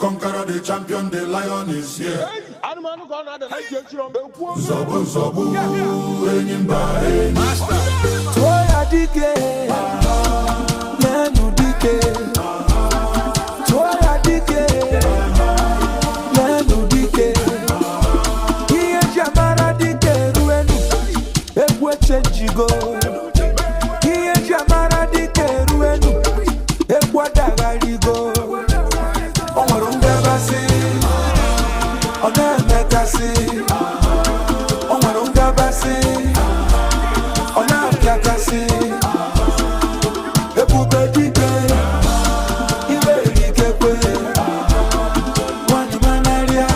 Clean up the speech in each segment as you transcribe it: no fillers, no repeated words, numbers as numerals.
Conqueror the champion, the lion is here. Zobu zobu, enyimba master. Toya dike, nenu dike. Toya dike, nenu dike. Iye jamara dike ruenu, ebwe chenjigo. Iye jamara dike ruenu, ebwa dagarigo. Omarunga basi, oneme kasi. Omarunga basi, onapya kasi. Ebube dike, iwe dikekwe. Wani manaria,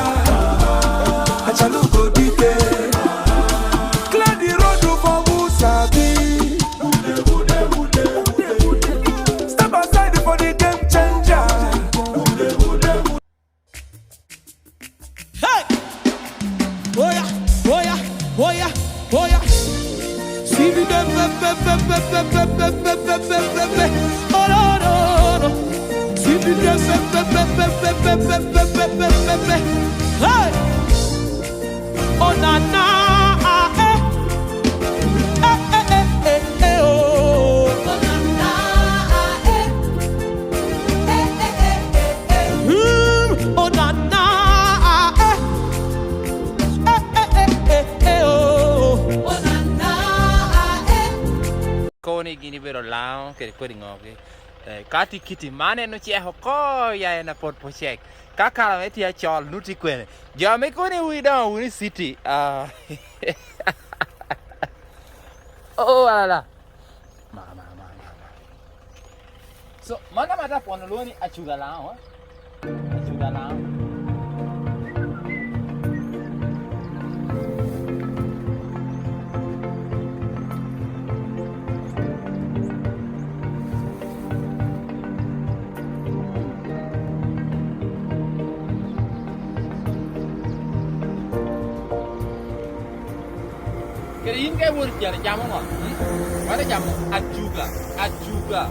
achaluko dike. Clear the road for Musabi. Step aside for the game changer. Hey! Oya, oya, oya, oya. See me be. Oh no no no. See me be. Hey! Oh na na. Eh. Oh. Oh na na. Oh na na. Cô này gini bero lao ke ko ringo ke kati kiti mane no che hoko ya na pot pochek kakala meti ya chol nuti kwene ja me ko ni wi da wi city oh ala ma so mana mata pono lo ni achuga lao achuga lao cái yến cái buôn giờ là chăm không ạ? Phải là chăm acuga